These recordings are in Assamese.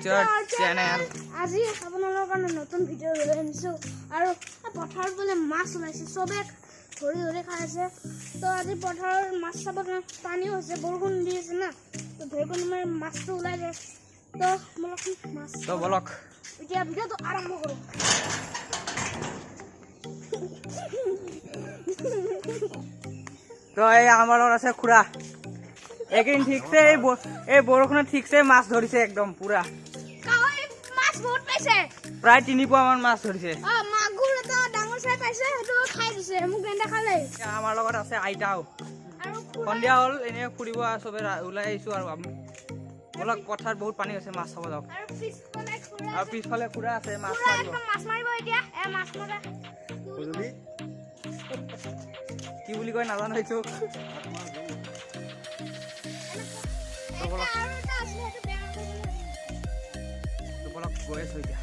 to our channel. আজি আপোনালোকৰ কাৰণে নতুন ভিডিঅ' লৈ আনিছো আৰু পথাৰত বোলে মাছ ওলাইছে চবে ধৰি ধৰি খাই আছে তো আজি পথাৰৰ মাছ চাব পানী হৈছে বৰষুণ দি আছে না তো ধৰিকন মই মাছটো ওলাই যায় তো বলক মাছ তো বলক এতিয়া ভিডিঅ'টো আৰম্ভ কৰো তো এই আমাৰ লগত আছে খুৰা একদিন ঠিকছে এই বৰষুণত ঠিকছে মাছ ধৰিছে একদম পুৰা কাৱৈ মাছ বহুত পাইছে প্ৰায় 3 পোৱা মান মাছ ধৰিছে মাগুৰ এটা ডাঙৰ চাই পাইছে সেইটো খাই দিছে মোক গেন্দা খালে আমাৰ লগত আছে আইতাও আৰু সন্ধিয়া হ'ল এনে ফুৰিব চবে ওলাই আহিছো আৰু আমি বলক পথাৰত বহুত পানী হৈছে মাছ চাব যাওক আৰু পিছফালে খুৰা আছে মাছ মাৰিব এতিয়া মাছ মাৰা কি বুলি কয় নাজানো এইটো বলক গৈ আছো এতিয়া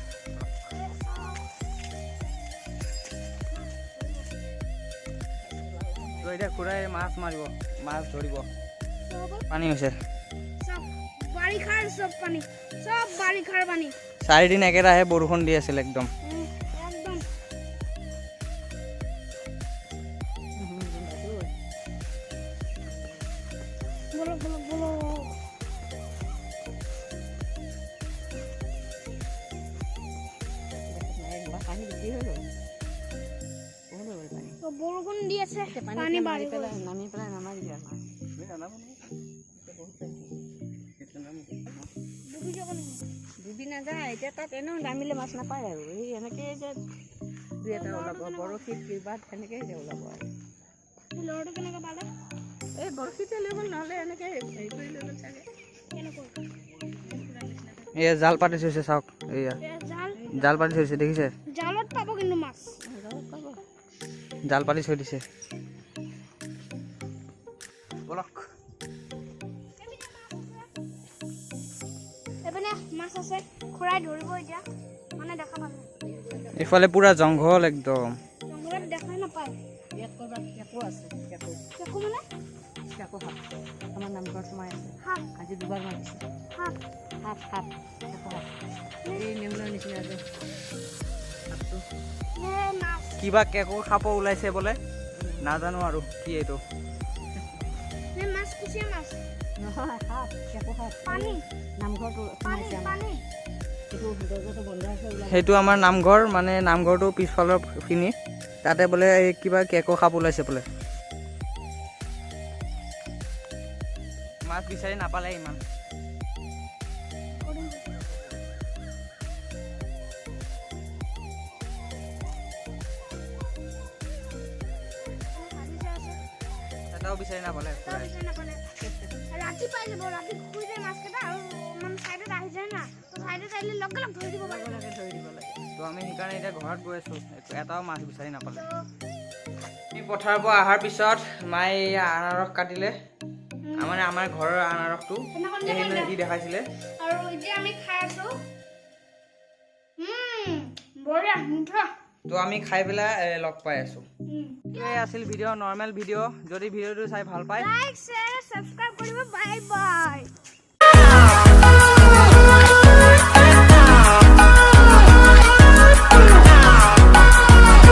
তো এতিয়া খুৰাই মাছ মাৰিব মাছ ধৰিব পানী হৈছে বাৰিষাৰ সব বাৰিষাৰ পানী 4 দিন একেৰাহে বৰষুণ দি আছিল একদম বৰষুণ দি আছে পানী বাঢ়ি পেলাই ডুবি নাযায় এতিয়া তাত এনেও নামিলে মাছ নাপায় আৰু এই এনেকৈ যে দুই এটা ওলাব বৰশীত কিবাত এনেকৈ যে ওলাব আৰু ল'ৰাটো কেনেকৈ পালে এই বৰশীতে লৈ গ'ল নহ'লে এনেকৈ হেৰি কৰি লৈ গ'ল চাগে এয়া জাল পাতি থৈছে চাওক এয়া জাল পাতি থৈছে দেখিছে জালত পাব কিন্তু মাছ জাল পাতি থৈ দিছে বলক এপিনে মাছ আছে খুৰাই ধৰিব এতিয়া মানে দেখা পালে ইফালে পুৰা জংঘল একদম জংঘলত দেখাই নাপায় ইয়াত ক'ৰবাত কেঁকো আছে কেঁকো মানে কেঁকো সাপ আমাৰ নামঘৰত সোমাই আছে সাপ আজি দুবাৰ মাৰিছে সাপ সাপ কেঁকো সাপ এই নেউলৰ নিচিনা যে সাপটো মাছ কিবা কেকো খাব ওলাইছে বোলে নাজানো আৰু কি এইটো মাছ কুচিয়া মাছ নহয় সাপ কেঁকো সাপ পানী নামঘৰটো সোমাইছে আমাৰ পানী এইটো দৰ্জাটো বন্ধ আছে ওলাই সেইটো আমাৰ নামঘৰ মানে নামঘৰটো পিছফালৰ খিনি তাতে বোলে এই কিবা কেকো খাব ওলাইছে বোলে মাছ বিচাৰি নাপালে ইমান এটাও বিচাৰি নাপালে ৰাতি পাই যাব ৰাতি শুই যায় মাছকেইটা আৰু মানে চাইডত আহি যায় না তো চাইডত আহিলে লগে লগে ধৰি দিব ধৰি দিব লাগে তো আমি সেইকাৰণে এতিয়া ঘৰত গৈ আছো এটাও মাছ বিচাৰি নাপালে আমি পথাৰৰ পৰা অহাৰ পিছত মায়ে আনাৰস কাটিলে মানে আমাৰ ঘৰৰ আনাৰসটো ই দেখাইছিলে আৰু এতিয়া আমি খাই আছো বঢ়িয়া মিঠা তো আমি খাই পেলাই লগ পাই আছো এই আছিল ভিডিঅ' নৰ্মেল ভিডিঅ' যদি ভিডিঅ'টো চাই ভাল পায় লাইক শ্বেয়াৰ সাবস্ক্ৰাইব কৰিব বাই বাই